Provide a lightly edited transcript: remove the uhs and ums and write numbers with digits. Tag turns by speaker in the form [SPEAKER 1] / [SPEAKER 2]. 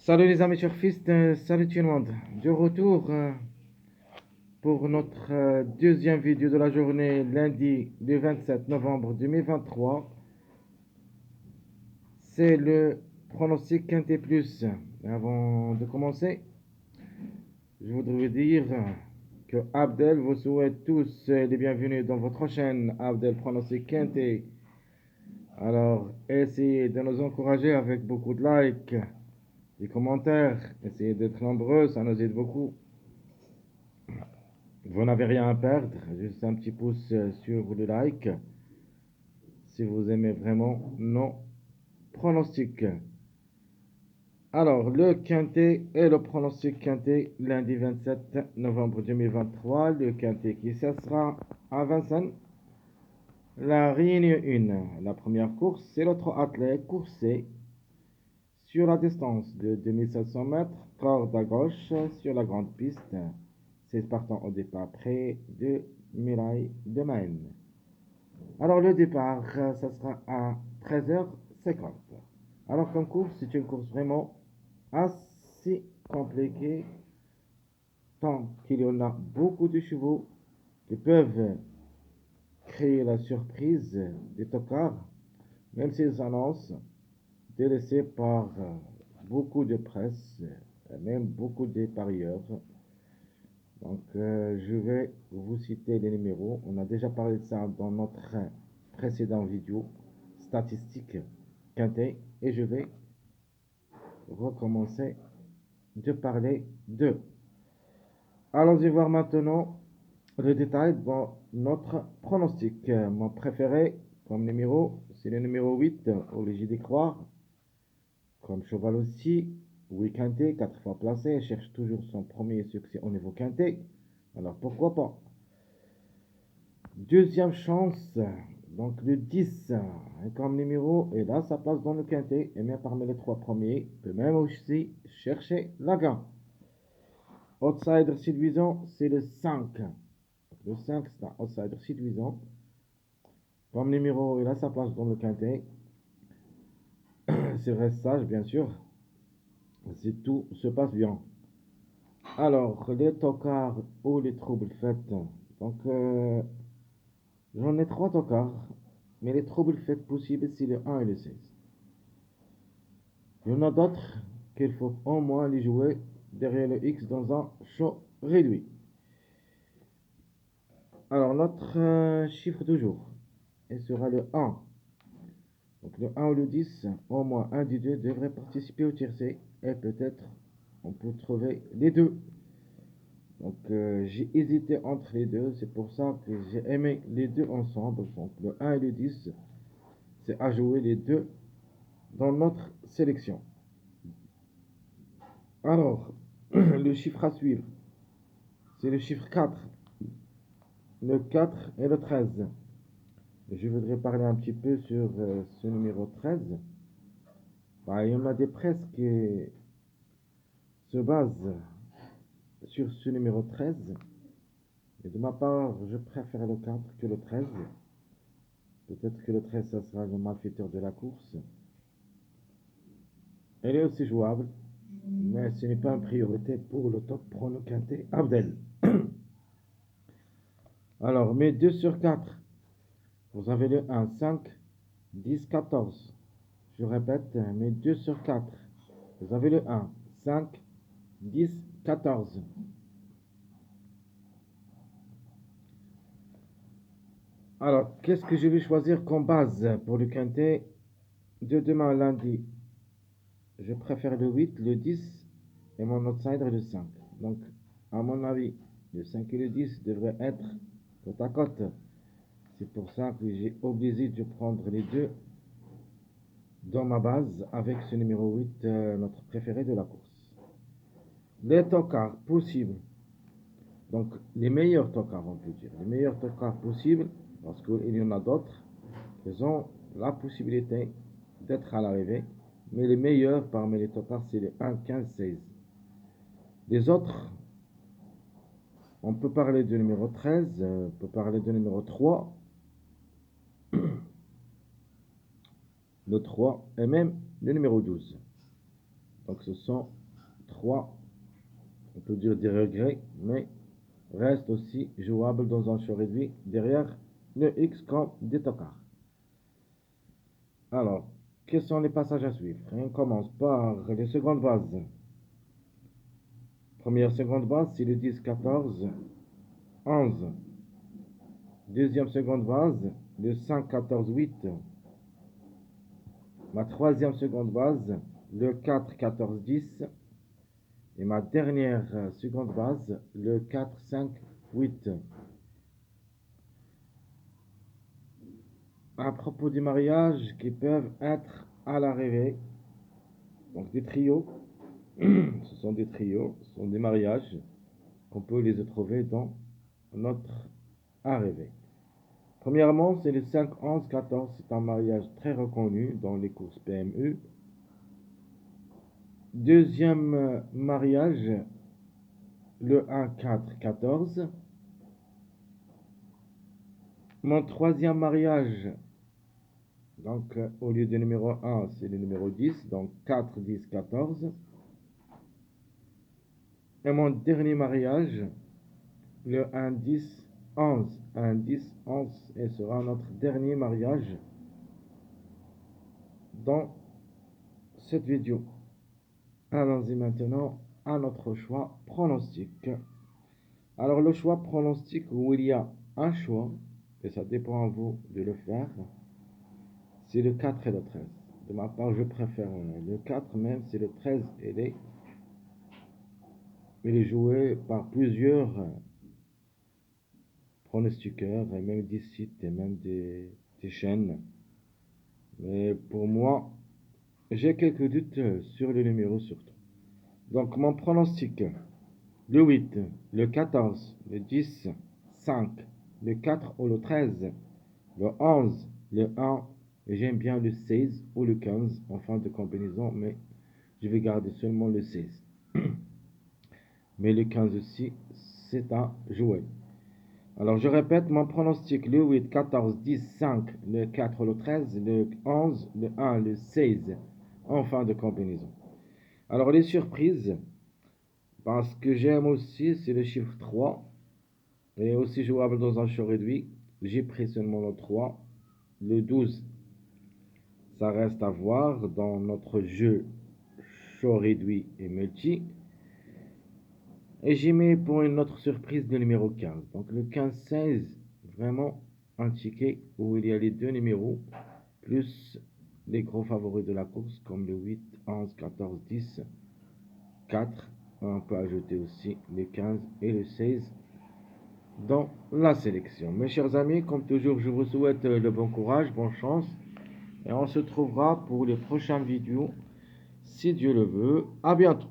[SPEAKER 1] Salut les amis surfistes, salut tout le monde. De retour pour notre deuxième vidéo de la journée, lundi le 27 novembre 2023. C'est le pronostic Quintet Plus. Avant de commencer, je voudrais vous dire que Abdel vous souhaite tous les bienvenus dans votre chaîne Abdel Pronostic Quintet. Alors, essayez de nous encourager avec beaucoup de likes, des commentaires. Essayez d'être nombreux, ça nous aide beaucoup. Vous n'avez rien à perdre, juste un petit pouce sur le like si vous aimez vraiment nos pronostics. Alors, le quintet et le pronostic quintet lundi 27 novembre 2023. Le quintet qui cessera à Vincennes. La Réunion 1. La première course, c'est le trot attelé coursé sur la distance de 2700 mètres, corde à gauche sur la grande piste. C'est partant au départ près de Muraille de Maine. Alors le départ, ça sera à 13h50. Alors comme course, c'est une course vraiment assez compliquée, tant qu'il y en a beaucoup de chevaux qui peuvent créer la surprise des tocards, même s'ils annoncent délaissés par beaucoup de presse, même beaucoup de parieurs. Donc, je vais vous citer les numéros. On a déjà parlé de ça dans notre précédente vidéo statistique quintet. Et je vais recommencer de parler d'eux. Allons-y voir maintenant le détail dans notre pronostic. Mon préféré comme numéro, c'est le numéro 8, obligé d'y croire. Comme cheval aussi, oui quintet, 4 fois placé, cherche toujours son premier succès au niveau quintet. Alors pourquoi pas? Deuxième chance, donc le 10 comme numéro, et là sa place dans le quintet, et même parmi les trois premiers, peut même aussi chercher la gagne. Outsider séduisant, c'est le 5. Le 5, c'est un outsider séduisant. Comme numéro, il a sa place dans le quintet. C'est reste sage, bien sûr. Si tout se passe bien. Alors, les tocards ou les troubles faits. Donc, j'en ai trois tocards. Mais les troubles faits possibles, c'est le 1 et le 16. Il y en a d'autres qu'il faut au moins les jouer derrière le X dans un show réduit. Alors, notre chiffre du jour sera le 1. Donc, le 1 ou le 10, au moins un des deux devrait participer au tiercé. Et peut-être on peut trouver les deux. Donc, j'ai hésité entre les deux. C'est pour ça que j'ai aimé les deux ensemble. Donc, le 1 et le 10, c'est à jouer les deux dans notre sélection. Alors, le chiffre à suivre, c'est le chiffre 4, le 4 et le 13. Je voudrais parler un petit peu sur ce numéro 13. Bah, il y en a des presses qui se basent sur ce numéro 13. Et de ma part, je préfère le 4 que le 13. Peut-être que le 13, ça sera le malfaiteur de la course. Elle est aussi jouable, mais ce n'est pas une priorité pour le top prono quintet Abdel. Alors, mes 2 sur 4. Vous avez le 1, 5, 10, 14. Je répète, mes 2 sur 4. Vous avez le 1, 5, 10, 14. Alors, qu'est-ce que je vais choisir comme base pour le quintet de demain lundi? Je préfère le 8, le 10 et mon outsider le 5. Donc, à mon avis, le 5 et le 10 devraient être côte à côte. C'est pour ça que j'ai obligé de prendre les deux dans ma base avec ce numéro 8, notre préféré de la course. Les tocards possibles. Donc, les meilleurs tocards, on peut dire. Les meilleurs tocards possibles, parce qu'il y en a d'autres qui ont la possibilité d'être à l'arrivée. Mais les meilleurs parmi les tocards, c'est les 1, 15, 16. Les autres, on peut parler du numéro 13, on peut parler du numéro 3, le 3 et même le numéro 12. Donc ce sont 3, on peut dire des regrets, mais restent aussi jouables dans un choix réduit derrière le X comme des tocards. Alors, quels sont les passages à suivre? On commence par les secondes bases. Première seconde base, c'est le 10, 14, 11. Deuxième seconde base, le 5, 14, 8. Ma troisième seconde base, le 4, 14, 10. Et ma dernière seconde base, le 4, 5, 8. À propos des mariages qui peuvent être à l'arrivée, donc des trios, ce sont des trios, ce sont des mariages qu'on peut les trouver dans notre arrivée. Premièrement, c'est le 5, 11, 14, c'est un mariage très reconnu dans les courses PMU. Deuxième mariage, le 1, 4, 14. Mon troisième mariage, donc au lieu du numéro 1, c'est le numéro 10, donc 4, 10, 14. Et mon dernier mariage, le 1, 10, 11. 1, 10, 11, et sera notre dernier mariage dans cette vidéo. Allons-y maintenant à notre choix pronostic. Alors le choix pronostic où il y a un choix, et ça dépend à vous de le faire, c'est le 4 et le 13. De ma part, je préfère le 4, même si le 13 il est joué par plusieurs pronostiqueurs, et même des sites, et même des chaînes. Mais pour moi, j'ai quelques doutes sur le numéro surtout. Donc mon pronostic, le 8, le 14, le 10, 5, le 4 ou le 13, le 11, le 1, et j'aime bien le 16 ou le 15 en fin de combinaison, mais je vais garder seulement le 16. Mais le 15 aussi, c'est à jouer. Alors je répète mon pronostic, le 8, 14, 10, 5, le 4, le 13, le 11, le 1, le 16 en fin de combinaison. Alors les surprises, parce que j'aime aussi, c'est le chiffre 3. Il est aussi jouable dans un choix réduit. J'ai pris seulement le 3. Le 12, ça reste à voir dans notre jeu choix réduit et multi. Et j'ai mis pour une autre surprise le numéro 15. Donc le 15-16, vraiment un ticket où il y a les deux numéros, plus les gros favoris de la course, comme le 8, 11, 14, 10, 4. On peut ajouter aussi le 15 et le 16 dans la sélection. Mes chers amis, comme toujours, je vous souhaite le bon courage, bonne chance. Et on se trouvera pour les prochaines vidéos, si Dieu le veut. À bientôt.